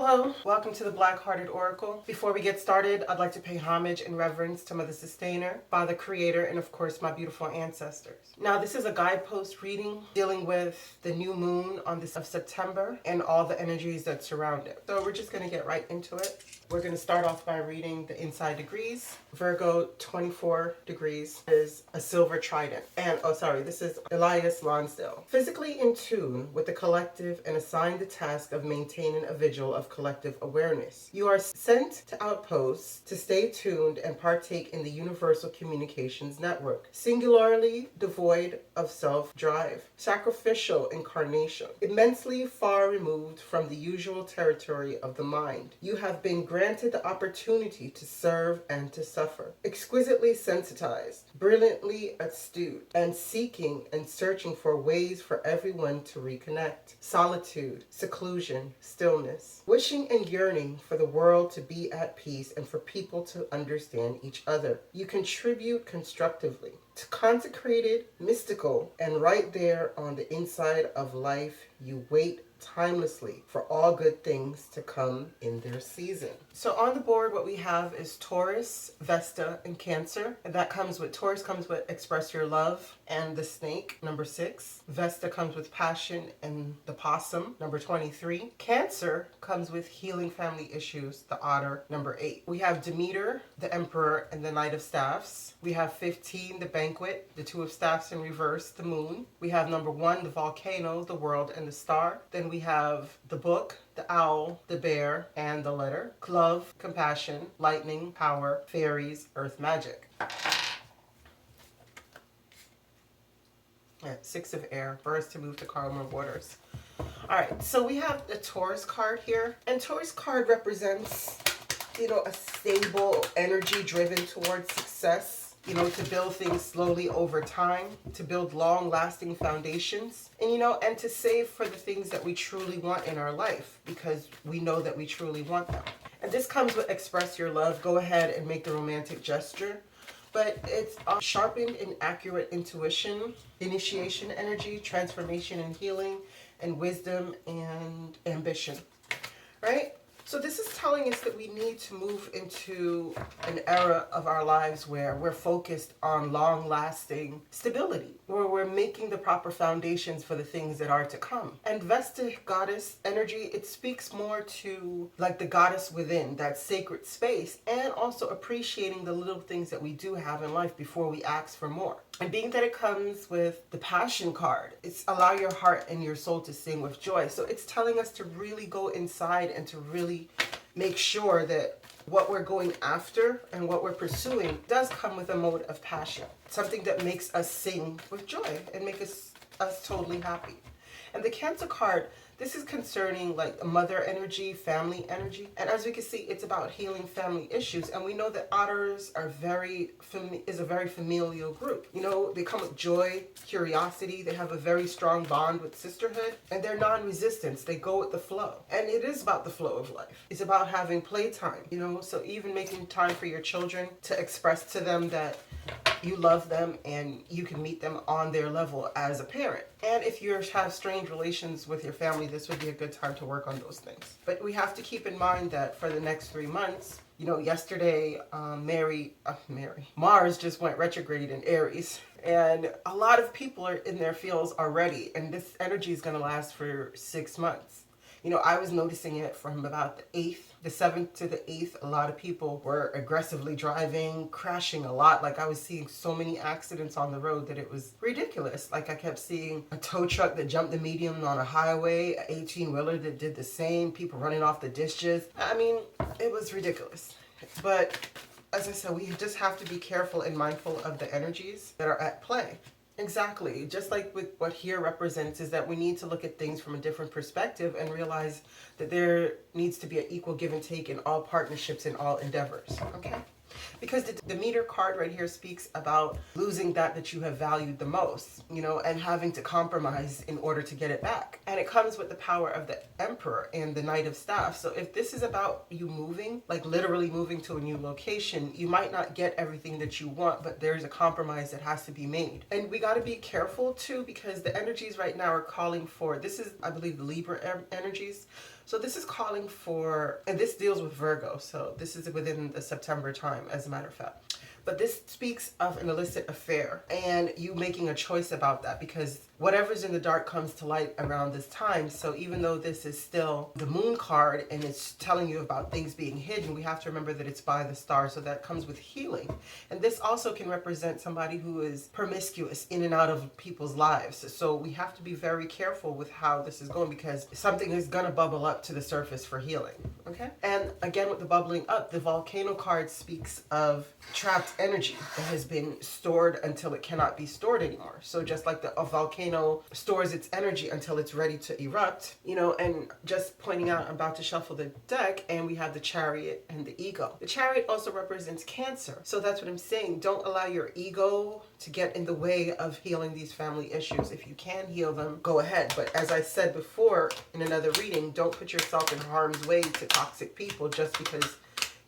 Hello, welcome to the Black Hearted Oracle. Before we get started, I'd like to pay homage and reverence to Mother Sustainer, Father Creator, and of course my beautiful ancestors. Now, this is a guidepost reading dealing with the new moon on this of September and all the energies that surround it. So we're just going to get right into it. We're going to start off by reading the inside degrees. Virgo 24 degrees is a silver trident. And, this is Elias Lonsdale. Physically in tune with the collective and assigned the task of maintaining a vigil of collective awareness. You are sent to outposts to stay tuned and partake in the universal communications network. Singularly devoid of self-drive. Sacrificial incarnation. Immensely far removed from the usual territory of the mind. You have been granted the opportunity to serve and to suffer. Exquisitely sensitized, brilliantly astute, and seeking and searching for ways for everyone to reconnect. Solitude, seclusion, stillness. Wishing and yearning for the world to be at peace and for people to understand each other. You contribute constructively to consecrated, mystical, and right there on the inside of life, you wait timelessly for all good things to come in their season. So on the board, what we have is Taurus, Vesta, and Cancer. And that comes with, Taurus comes with express your love and the snake, number 6. Vesta comes with passion and the possum, number 23. Cancer comes with healing family issues, the otter, number 8. We have Demeter, the emperor, and the knight of staffs. We have 15, the banquet, the two of staffs in reverse, the moon. We have number 1, the volcano, the world, and the star. Then we have the book, the owl, the bear, and the letter. Love, compassion, lightning, power, fairies, earth magic. Yeah, 6 of air, for us to move to calmer waters. All right, so we have the Taurus card here. And Taurus card represents, a stable energy driven towards success. To build things slowly over time, to build long-lasting foundations, and to save for the things that we truly want in our life, because we know that we truly want them. And this comes with express your love. Go ahead and make the romantic gesture. But it's sharpened and accurate intuition, initiation energy, transformation and healing, and wisdom and ambition, right? So this is telling us that we need to move into an era of our lives where we're focused on long-lasting stability, where we're making the proper foundations for the things that are to come. And Vesta goddess energy, it speaks more to like the goddess within, that sacred space, and also appreciating the little things that we do have in life before we ask for more. And being that it comes with the passion card, it's allow your heart and your soul to sing with joy. So it's telling us to really go inside and to really make sure that what we're going after and what we're pursuing does come with a mode of passion. Something that makes us sing with joy and make us totally happy. And the Cancer card, this is concerning like mother energy, family energy. And as we can see, it's about healing family issues. And we know that otters are is a very familial group. They come with joy, curiosity. They have a very strong bond with sisterhood. And they're non-resistance. They go with the flow. And it is about the flow of life. It's about having playtime, So even making time for your children to express to them that you love them and you can meet them on their level as a parent. And if you have strained relations with your family, this would be a good time to work on those things. But we have to keep in mind that for the next 3 months, yesterday, Mars just went retrograde in Aries. And a lot of people are in their fields already. And this energy is going to last for 6 months. I was noticing it from about the 7th to the 8th. A lot of people were aggressively driving, crashing a lot. Like I was seeing so many accidents on the road that it was ridiculous. Like I kept seeing a tow truck that jumped the median on a highway, an 18-wheeler that did the same, people running off the ditches. I mean, it was ridiculous. But as I said, we just have to be careful and mindful of the energies that are at play. Exactly. Just like with what here represents is that we need to look at things from a different perspective and realize that there needs to be an equal give and take in all partnerships and all endeavors. Okay? Because the meter card right here speaks about losing that you have valued the most, and having to compromise in order to get it back. And it comes with the power of the emperor and the knight of staff. So if this is about you moving, like literally moving to a new location, you might not get everything that you want, but there's a compromise that has to be made. And we got to be careful too, because the energies right now are calling for, this is, I believe, the Libra energies, So this is calling for, and this deals with Virgo, so this is within the September time, as a matter of fact. But this speaks of an illicit affair and you making a choice about that, because whatever's in the dark comes to light around this time. So even though this is still the moon card and it's telling you about things being hidden, we have to remember that it's by the stars. So that comes with healing. And this also can represent somebody who is promiscuous in and out of people's lives. So we have to be very careful with how this is going, because something is going to bubble up to the surface for healing. Okay. And again, with the bubbling up, the volcano card speaks of trapped energy that has been stored until it cannot be stored anymore. So just like a volcano stores its energy until it's ready to erupt, you know, and just pointing out, I'm about to shuffle the deck and we have the Chariot and the Ego. The Chariot also represents Cancer. So that's what I'm saying. Don't allow your ego to get in the way of healing these family issues. If you can heal them, go ahead. But as I said before in another reading, don't put yourself in harm's way to toxic people just because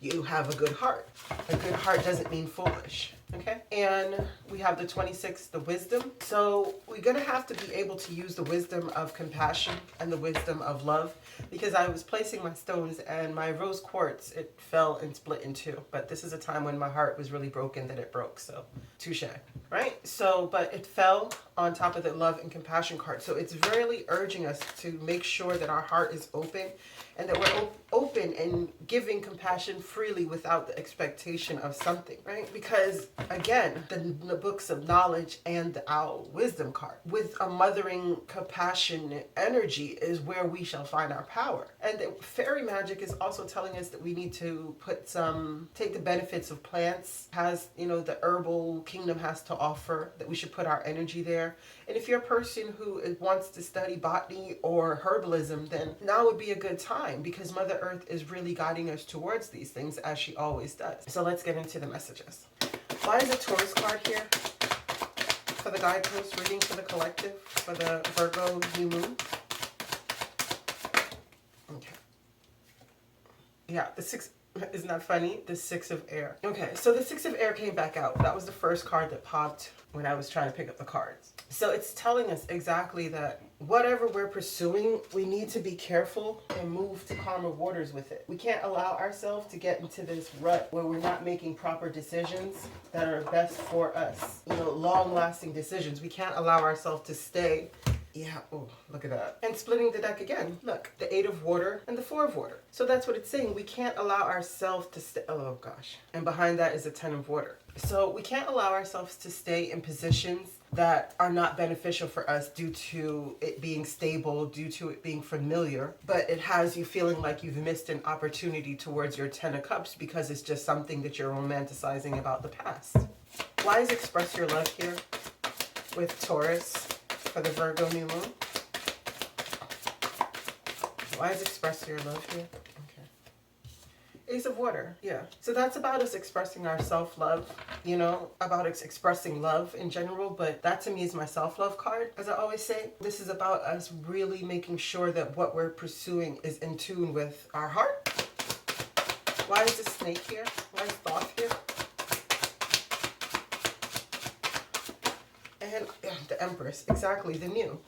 you have a good heart. A good heart doesn't mean foolish. Okay, and we have the 26, the wisdom. So we're going to have to be able to use the wisdom of compassion and the wisdom of love, because I was placing my stones and my rose quartz, it fell and split in two. But this is a time when my heart was really broken that it broke. So touche, right? So, but it fell on top of the love and compassion card. So it's really urging us to make sure that our heart is open and that we're open and giving compassion freely without the expectation of something, right? Because again, the books of knowledge and the owl wisdom card with a mothering compassion energy is where we shall find our power. And the fairy magic is also telling us that we need to take the benefits of plants, has, you know, the herbal kingdom has to offer, that we should put our energy there. And if you're a person who wants to study botany or herbalism, then now would be a good time, because Mother Earth is really guiding us towards these things, as she always does. So let's get into the messages. Why is a Taurus card here for the guidepost reading for the collective for the Virgo new moon? Okay. Yeah, the six. Isn't that funny? The Six of Air. Okay, so the Six of Air came back out. That was the first card that popped when I was trying to pick up the cards. So it's telling us exactly that whatever we're pursuing, we need to be careful and move to calmer waters with it. We can't allow ourselves to get into this rut where we're not making proper decisions that are best for us. You know, long-lasting decisions. We can't allow ourselves to stay. Yeah, oh, look at that. And splitting the deck again. Look, the 8 of water and the 4 of water. So that's what it's saying. We can't allow ourselves to stay. Oh, gosh. And behind that is a 10 of water. So we can't allow ourselves to stay in positions that are not beneficial for us due to it being stable, due to it being familiar. But it has you feeling like you've missed an opportunity towards your 10 of cups because it's just something that you're romanticizing about the past. Why is express your love here with Taurus for the Virgo new moon? Why is express your love here? Okay. Ace of water. Yeah. So that's about us expressing our self-love, you know, about expressing love in general. But that to me is my self-love card. As I always say, this is about us really making sure that what we're pursuing is in tune with our heart. Why is the snake here? Why is Thoth here? And the Empress, exactly, the new.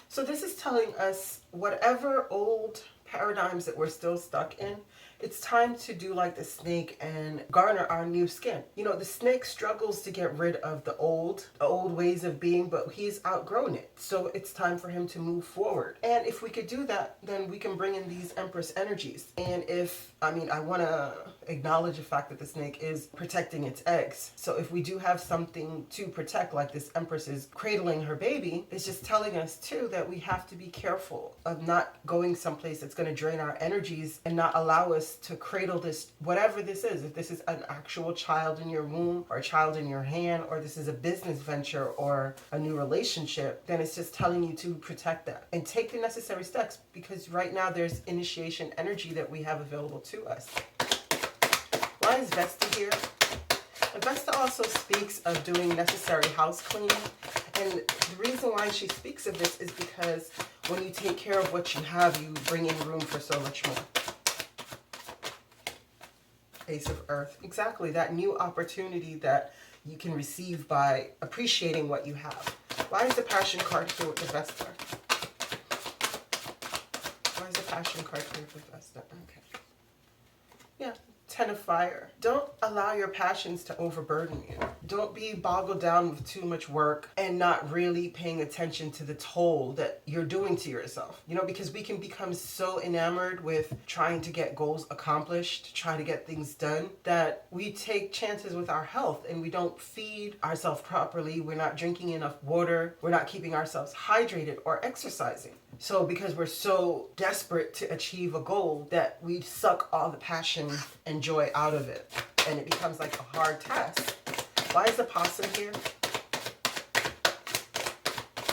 So this is telling us whatever old paradigms that we're still stuck in, it's time to do like the snake and garner our new skin. You know, the snake struggles to get rid of the old ways of being, but he's outgrown it. So it's time for him to move forward. And if we could do that, then we can bring in these Empress energies. And I want to acknowledge the fact that the snake is protecting its eggs. So if we do have something to protect, like this Empress is cradling her baby, it's just telling us too that we have to be careful of not going someplace that's going to drain our energies and not allow us to cradle this, whatever this is. If this is an actual child in your womb or a child in your hand, or this is a business venture or a new relationship, then it's just telling you to protect that and take the necessary steps, because right now there's initiation energy that we have available to us. Why is Vesta here? And Vesta also speaks of doing necessary house cleaning. And the reason why she speaks of this is because when you take care of what you have, you bring in room for so much more. Ace of Earth. Exactly, that new opportunity that you can receive by appreciating what you have. Why is the Passion card here with the Vesta? Why is the passion card here for Vesta. Okay. Yeah. 10 of Fire. Don't allow your passions to overburden you. Don't be boggled down with too much work and not really paying attention to the toll that you're doing to yourself. You know, because we can become so enamored with trying to get goals accomplished, trying to get things done, that we take chances with our health and we don't feed ourselves properly. We're not drinking enough water. We're not keeping ourselves hydrated or exercising. So because we're so desperate to achieve a goal that we suck all the passion and joy out of it, and it becomes like a hard task. Why is the possum here?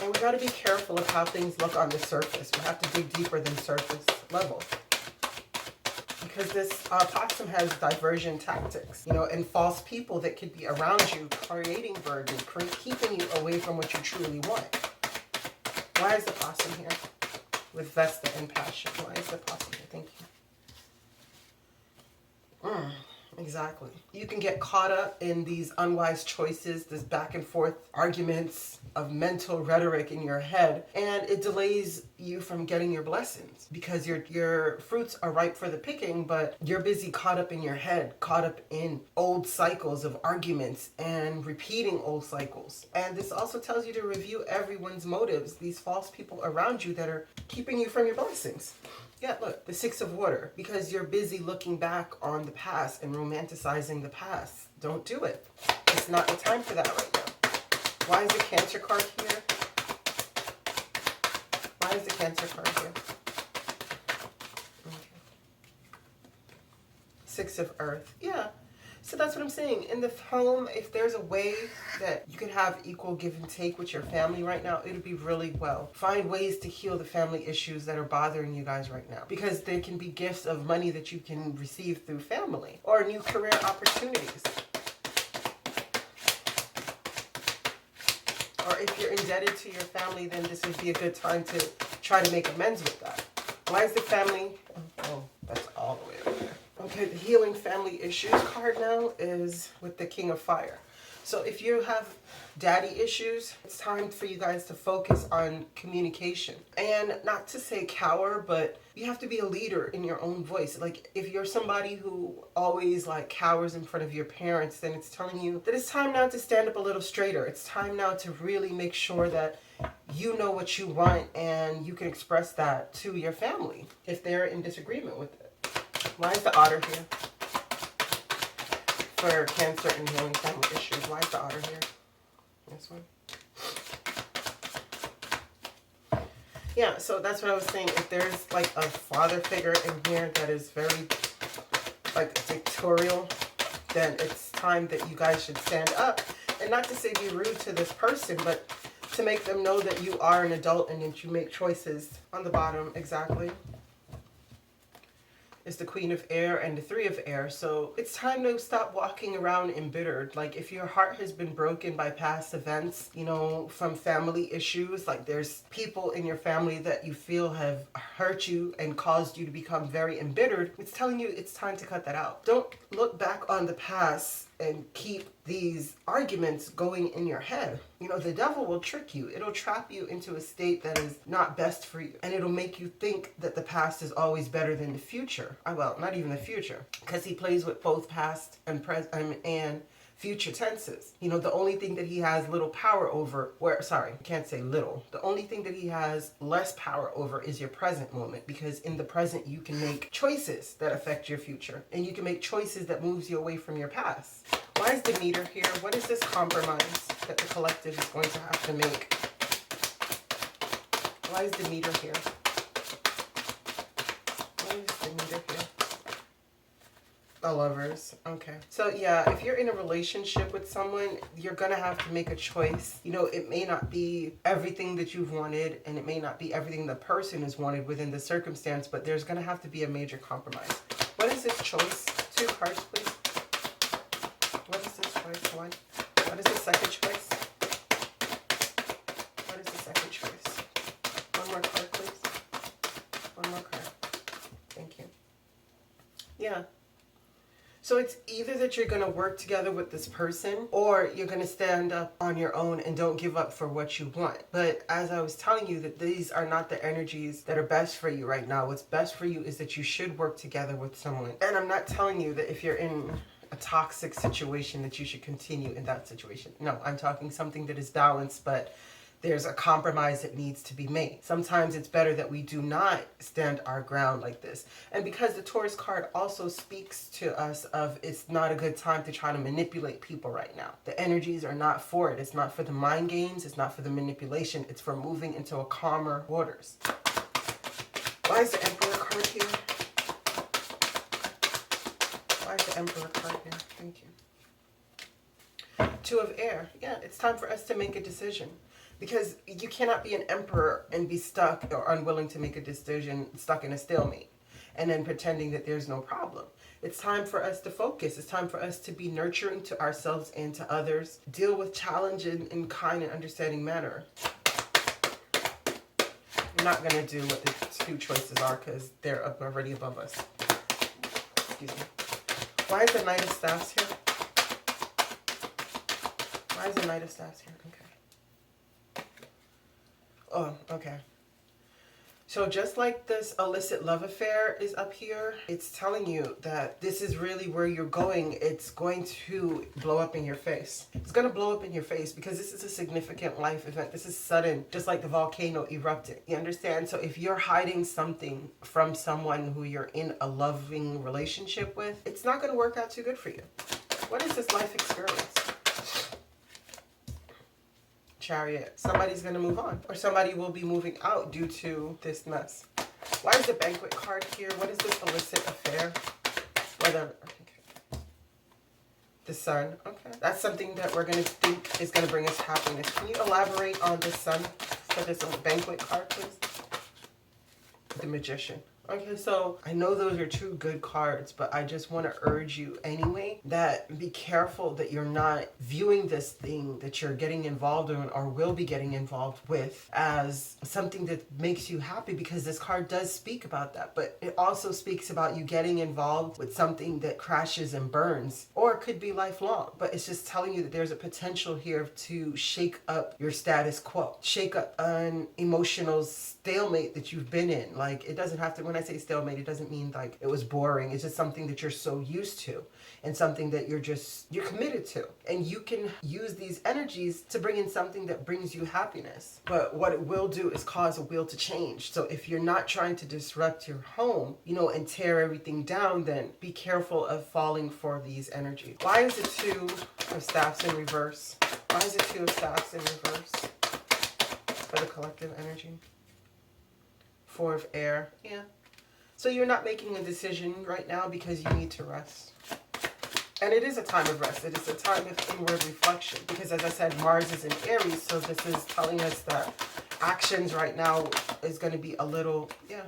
And we got to be careful of how things look on the surface. We have to dig deeper than surface level, because this possum has diversion tactics, you know, and false people that could be around you, creating burden, keeping you away from what you truly want. Why is the possum here with Vesta and passion? Why is the possum here? Thank you. Exactly. You can get caught up in these unwise choices, this back and forth arguments of mental rhetoric in your head, and it delays you from getting your blessings because your fruits are ripe for the picking, but you're busy caught up in your head, caught up in old cycles of arguments and repeating old cycles. And this also tells you to review everyone's motives, these false people around you that are keeping you from your blessings. Yeah, look, the Six of Water, because you're busy looking back on the past and romanticizing the past. Don't do it. It's not the time for that right now. Why is the Cancer card here? Why is the Cancer card here? Okay. Six of Earth. Yeah. So that's what I'm saying. In the home, if there's a way that you can have equal give and take with your family right now, it would be really well. Find ways to heal the family issues that are bothering you guys right now. Because there can be gifts of money that you can receive through family or new career opportunities. Or if you're indebted to your family, then this would be a good time to try to make amends with that. Why is the family... Oh, that's all the way over there. Okay, the Healing Family Issues card now is with the King of Fire. So if you have daddy issues, it's time for you guys to focus on communication. And not to say cower, but you have to be a leader in your own voice. Like if you're somebody who always like cowers in front of your parents, then it's telling you that it's time now to stand up a little straighter. It's time now to really make sure that you know what you want and you can express that to your family if they're in disagreement with it. Why is the Otter here? For Cancer and Healing Family Issues. Why is the Otter here? This one. Yeah, so that's what I was saying. If there's like a father figure in here that is very like dictatorial, then it's time that you guys should stand up. And not to say be rude to this person, but to make them know that you are an adult and that you make choices. On the bottom, exactly, is the Queen of Air and the Three of Air. So it's time to stop walking around embittered. Like if your heart has been broken by past events, you know, from family issues, like there's people in your family that you feel have hurt you and caused you to become very embittered, it's telling you it's time to cut that out. Don't look back on the past and keep these arguments going in your head. You know, the devil will trick you. It'll trap you into a state that is not best for you. And it'll make you think that the past is always better than the future. Well, not even the future. Because he plays with both past and present and future tenses. You know, the only thing that he has little power over, I can't say little. The only thing that he has less power over is your present moment, because in the present you can make choices that affect your future, and you can make choices that moves you away from your past. Why is the Meter here? What is this compromise that the collective is going to have to make? Why is the Meter here? Why is the Meter here? The Lovers. Okay. So yeah, if you're in a relationship with someone, you're gonna have to make a choice. You know, it may not be everything that you've wanted, and it may not be everything the person has wanted within the circumstance, but there's gonna have to be a major compromise. What is this choice? 2 cards, please. What is this choice? 1. What is the second choice? What is the second choice? 1 more card, please. 1 more card. Thank you. Yeah. So it's either that you're going to work together with this person, or you're going to stand up on your own and don't give up for what you want. But as I was telling you, that these are not the energies that are best for you right now. What's best for you is that you should work together with someone. And I'm not telling you that if you're in a toxic situation that you should continue in that situation. No, I'm talking something that is balanced, but there's a compromise that needs to be made. Sometimes it's better that we do not stand our ground like this. And because the Taurus card also speaks to us of it's not a good time to try to manipulate people right now. The energies are not for it. It's not for the mind games. It's not for the manipulation. It's for moving into a calmer waters. Why is the Emperor card here? Why is the Emperor card here? Thank you. Two of Air. Yeah, it's time for us to make a decision. Because you cannot be an emperor and be stuck or unwilling to make a decision, stuck in a stalemate, and then pretending that there's no problem. It's time for us to focus. It's time for us to be nurturing to ourselves and to others. Deal with challenge in kind and understanding manner. I'm not going to do what the two choices are because they're already above us. Excuse me. Why is the Knight of Staffs here? Why is the Knight of Staffs here? Okay. Oh, okay. So just like this illicit love affair is up here, it's telling you that this is really where you're going. It's going to blow up in your face. It's going to blow up in your face because this is a significant life event. This is sudden, just like the volcano erupted. You understand? So if you're hiding something from someone who you're in a loving relationship with, it's not going to work out too good for you. What is this life experience? Chariot. Somebody's going to move on, or somebody will be moving out due to this mess. Why is the Banquet card here? What is this illicit affair? Whether the Sun. Okay, that's something that we're going to think is going to bring us happiness. Can you elaborate on the Sun for this Banquet card, please? The Magician. Okay, so I know those are two good cards, but I just want to urge you anyway that be careful that you're not viewing this thing that you're getting involved in or will be getting involved with as something that makes you happy, because this card does speak about that, but it also speaks about you getting involved with something that crashes and burns, or it could be lifelong. But it's just telling you that there's a potential here to shake up your status quo, shake up an emotional stalemate that you've been in. Like, it doesn't have to, when I say stalemate, it doesn't mean like it was boring. It's just something that you're so used to and something that you're committed to. And you can use these energies to bring in something that brings you happiness. But what it will do is cause a wheel to change. So if you're not trying to disrupt your home, and tear everything down, then be careful of falling for these energies. Why is the Two of Staffs in reverse? Why is the Two of Staffs in reverse for the collective energy? Four of Air. Yeah. So you're not making a decision right now because you need to rest. And it is a time of rest. It is a time of inward reflection. Because as I said, Mars is in Aries. So this is telling us that actions right now is going to be a little, yeah.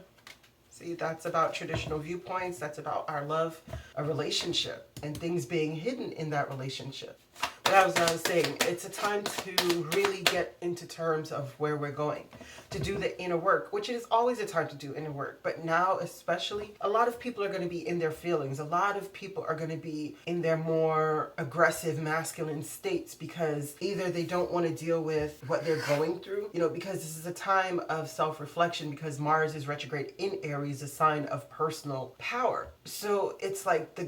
See, that's about traditional viewpoints. That's about our love, a relationship, and things being hidden in that relationship. But as I was saying, it's a time to really get into terms of where we're going, to do the inner work, which is always a time to do inner work. But now especially, a lot of people are going to be in their feelings. A lot of people are going to be in their more aggressive masculine states because either they don't want to deal with what they're going through, because this is a time of self-reflection, because Mars is retrograde in Aries, a sign of personal power. So it's like the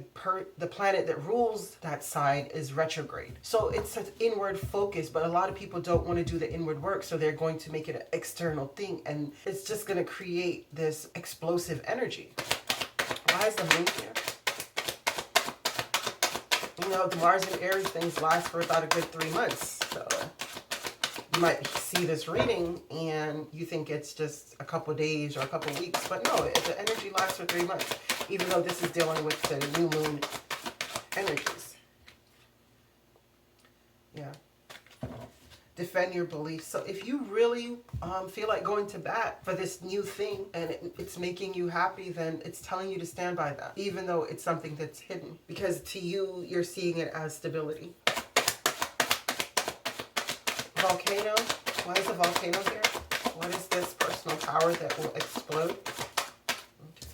planet that rules that sign is retrograde. So it's an inward focus, but a lot of people don't want to do the inward work, so they're going to make it an external thing, and it's just going to create this explosive energy. Why is the Moon here? The Mars and Aries things last for about a good 3 months, so you might see this reading and you think it's just a couple days or a couple weeks, but no, the energy lasts for 3 months, even though this is dealing with the new moon energies. Yeah. Defend your beliefs. So if you really feel like going to bat for this new thing and it's making you happy, then it's telling you to stand by that, even though it's something that's hidden, because to you, you're seeing it as stability. Volcano. Why is the volcano here? What is this personal power that will explode? Okay.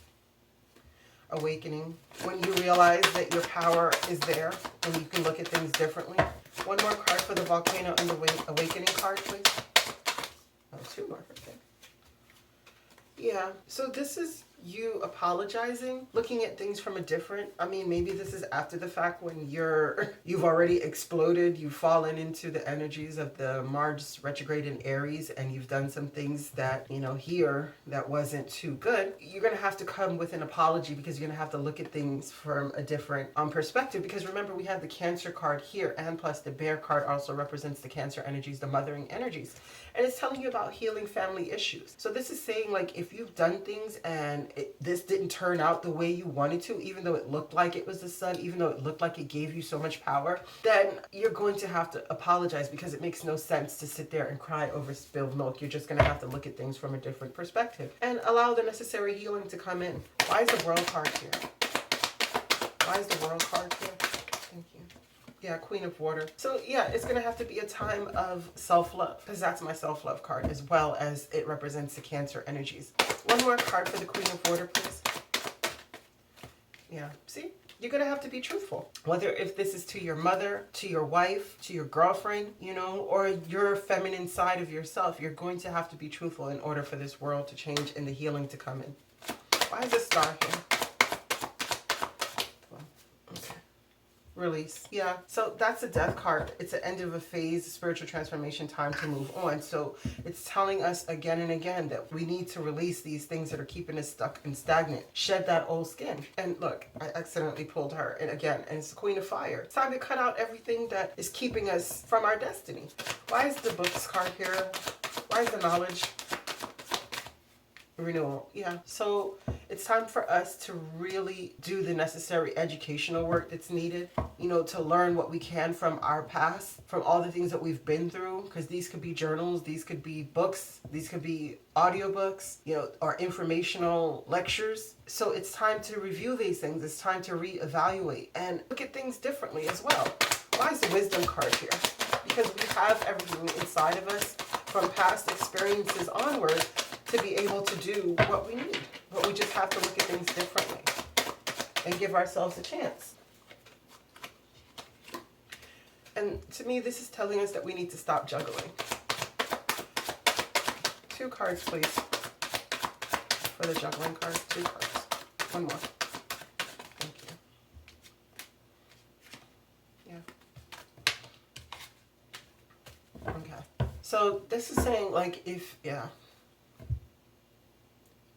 awakening, when you realize that your power is there and you can look at things differently. One more card for the volcano and the awakening card, please. Oh, two more. Okay. Yeah, so this is you apologizing, looking at things from a different, I mean, maybe this is after the fact when you've already exploded, you've fallen into the energies of the Mars retrograde in Aries, and you've done some things that, you know, here that wasn't too good. You're going to have to come with an apology, because you're going to have to look at things from a different perspective, because remember, we have the Cancer card here, and plus the Bear card also represents the Cancer energies, the mothering energies. And it's telling you about healing family issues. So this is saying, like, if you've done things and this didn't turn out the way you wanted to, even though it looked like it was the sun, even though it looked like it gave you so much power, then you're going to have to apologize, because it makes no sense to sit there and cry over spilled milk. You're just going to have to look at things from a different perspective and allow the necessary healing to come in. Why is the World card here? Why is the World card here? Thank you. Yeah, Queen of Water. So yeah, it's going to have to be a time of self-love, because that's my self-love card, as well as it represents the Cancer energies. One more card for the Queen of Water, please. Yeah, see? You're going to have to be truthful. Whether if this is to your mother, to your wife, to your girlfriend, you know, or your feminine side of yourself, you're going to have to be truthful in order for this world to change and the healing to come in. Why is a star here? Release. Yeah, so that's a Death card. It's an end of a phase, spiritual transformation, time to move on. So it's telling us again and again that we need to release these things that are keeping us stuck and stagnant. Shed that old skin. And look, I accidentally pulled her. And again, and it's the Queen of Fire. It's time to cut out everything that is keeping us from our destiny. Why is the Books card here? Why is the Knowledge? Renewal. Yeah, so it's time for us to really do the necessary educational work that's needed, you know, to learn what we can from our past, from all the things that we've been through, because these could be journals, these could be books, these could be audiobooks, you know, or informational lectures. So it's time to review these things. It's time to reevaluate and look at things differently as well. Why is the Wisdom card here? Because we have everything inside of us from past experiences onward to be able to do what we need. But we just have to look at things differently and give ourselves a chance. And to me, this is telling us that we need to stop juggling. Two cards, please. For the juggling cards, two cards. One more. Thank you. Yeah. Okay. So this is saying, like, if, yeah.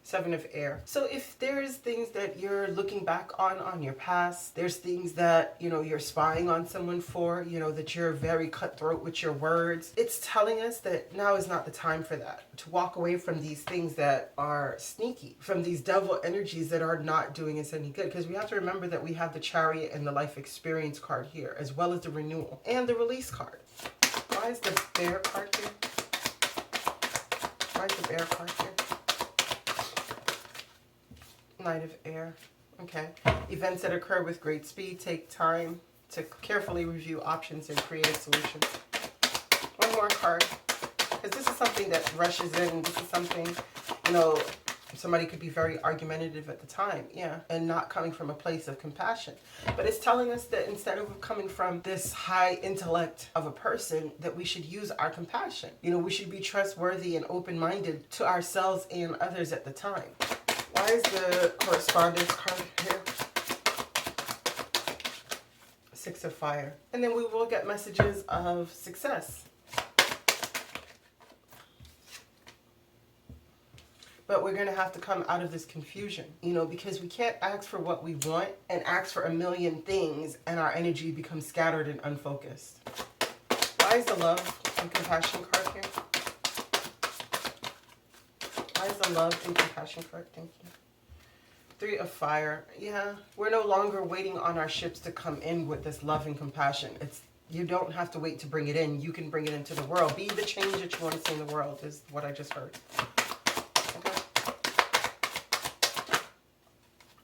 Seven of Air. So if there's things that you're looking back on your past, there's things that, you know, you're spying on someone for, you know, that you're very cutthroat with your words, it's telling us that now is not the time for that. To walk away from these things that are sneaky, from these devil energies that are not doing us any good. Because we have to remember that we have the Chariot and the Life Experience card here, as well as the Renewal and the Release card. Why is the Bear card here? Why is the Bear card here? Knight of Air. Okay. Events that occur with great speed take time to carefully review options and create a solution. One more card. Because this is something that rushes in. This is something, you know, somebody could be very argumentative at the time. Yeah. And not coming from a place of compassion. But it's telling us that instead of coming from this high intellect of a person, that we should use our compassion. You know, we should be trustworthy and open-minded to ourselves and others at the time. Why is the Correspondence card here? Six of Fire. And then we will get messages of success. But we're going to have to come out of this confusion, you know, because we can't ask for what we want and ask for a million things and our energy becomes scattered and unfocused. Why is the Love and Compassion card here? Why is the Love and Compassion card? Thank you. Three of Fire. Yeah, we're no longer waiting on our ships to come in with this love and compassion. You don't have to wait to bring it in. You can bring it into the world. Be the change that you want to see in the world is what I just heard. Okay.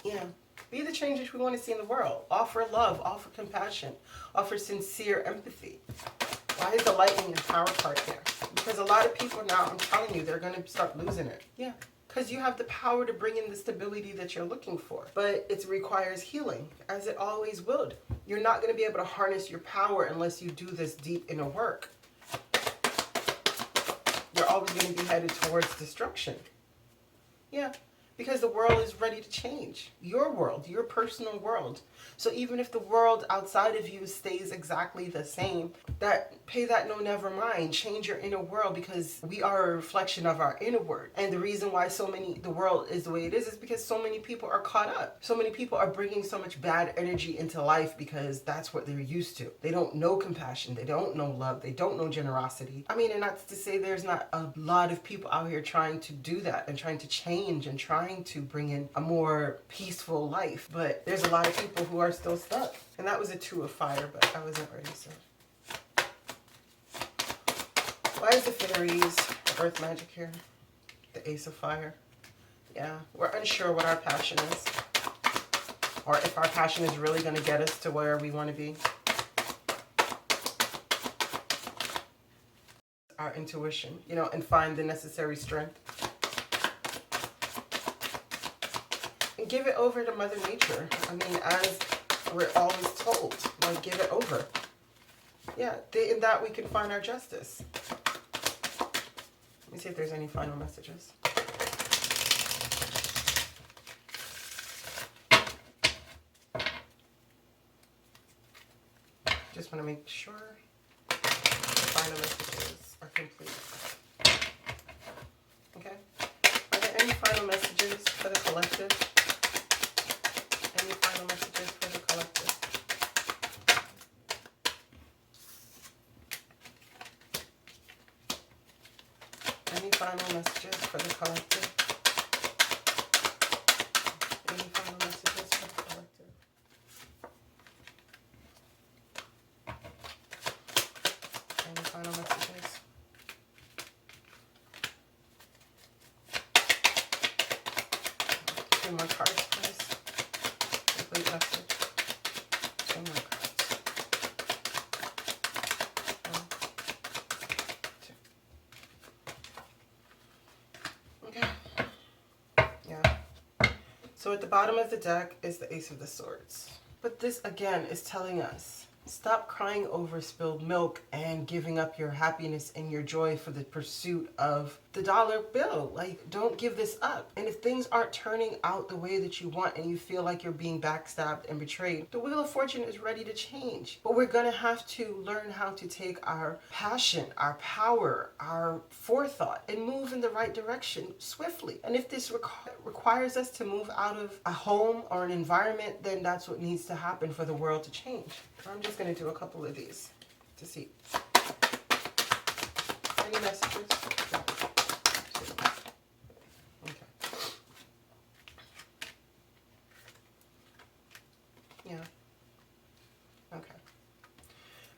Yeah. Be the change that we want to see in the world. Offer love. Offer compassion. Offer sincere empathy. Why is the Lightning and Power card here? Because a lot of people now, I'm telling you, they're going to start losing it. Yeah. because you have the power to bring in the stability that you're looking for. But it requires healing, as it always would. You're not going to be able to harness your power unless you do this deep inner work. You're always going to be headed towards destruction. Yeah, because the world is ready to change. Your world, your personal world. So even if the world outside of you stays exactly the same, pay that no never mind. Change your inner world, because we are a reflection of our inner world. And the reason why the world is the way it is because so many people are caught up. So many people are bringing so much bad energy into life because that's what they're used to. They don't know compassion. They don't know love. They don't know generosity. I mean, and not to say there's not a lot of people out here trying to do that and trying to change and trying to bring in a more peaceful life. But there's a lot of people who are still stuck. And that was a 2 of fire, but I wasn't ready, so. Why is the fairies, earth magic here? The ace of fire. Yeah, we're unsure what our passion is. Or if our passion is really going to get us to where we want to be. Our intuition, you know, and find the necessary strength. And give it over to Mother Nature. I mean, as we're always told, like, give it over. Yeah, in that we can find our justice. Let me see if there's any final messages. Just want to make sure the final messages are complete. Okay. Are there any final messages for the collective? Any final messages for the collective? Any final messages for the collective? Any final messages for the collective? Any final messages? Two more cards, please. Complete message. Two more cards. One, two. Okay. Yeah. So at the bottom of the deck is the Ace of the Swords. But this, again, is telling us, stop crying over spilled milk and giving up your happiness and your joy for the pursuit of the dollar bill. Like, don't give this up. And if things aren't turning out the way that you want and you feel like you're being backstabbed and betrayed, the Wheel of Fortune is ready to change. But we're going to have to learn how to take our passion, our power, our forethought, and move in the right direction swiftly. And if this requires us to move out of a home or an environment, then that's what needs to happen for the world to change. I'm just going to do a couple of these to see. Any messages? Okay. Yeah. Okay.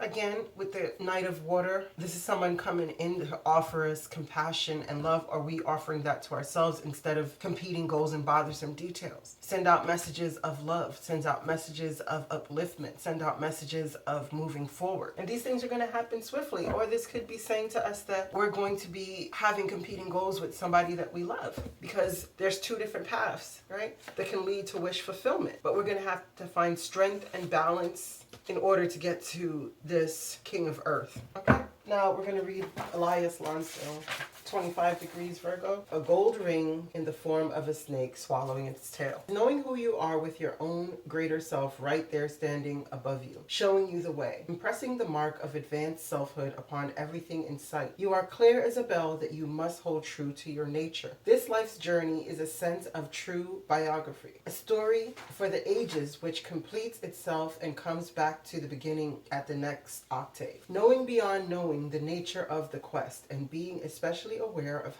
Again, with the Knight of Water, this is someone coming in to offer us compassion and love. Are we offering that to ourselves instead of competing goals and bothersome details? Send out messages of love. Send out messages of upliftment. Send out messages of moving forward. And these things are going to happen swiftly. Or this could be saying to us that we're going to be having competing goals with somebody that we love. Because there's two different paths, right? That can lead to wish fulfillment. But we're going to have to find strength and balance in order to get to this King of Earth. Okay? Now we're going to read Elias Lonsdale, 25 degrees Virgo. A gold ring in the form of a snake swallowing its tail. Knowing who you are with your own greater self right there standing above you, showing you the way, impressing the mark of advanced selfhood upon everything in sight. You are clear as a bell that you must hold true to your nature. This life's journey is a sense of true biography, a story for the ages which completes itself and comes back to the beginning at the next octave. Knowing beyond knowing the nature of the quest and being especially aware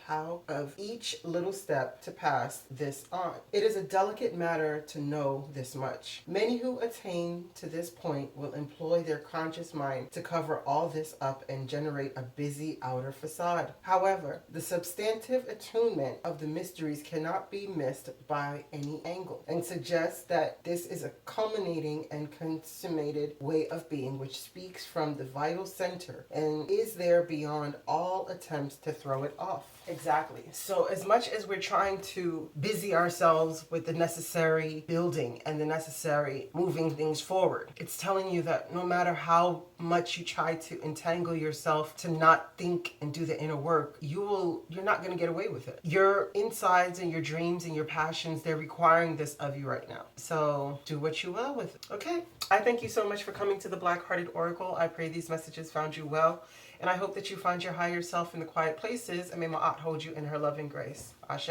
of each little step to pass this on. It is a delicate matter to know this much. Many who attain to this point will employ their conscious mind to cover all this up and generate a busy outer facade. However, the substantive attunement of the mysteries cannot be missed by any angle, and suggests that this is a culminating and consummated way of being which speaks from the vital center and is there beyond all attempts to throw it off. Exactly. So as much as we're trying to busy ourselves with the necessary building and the necessary moving things forward, it's telling you that no matter how much you try to entangle yourself to not think and do the inner work, you're not going to get away with it. Your insides and your dreams and your passions, they're requiring this of you right now. So do what you will with it. Okay. I thank you so much for coming to the Black Hearted Oracle. I pray these messages found you well. And I hope that you find your higher self in the quiet places, and may Ma'at hold you in her loving grace. Ashe.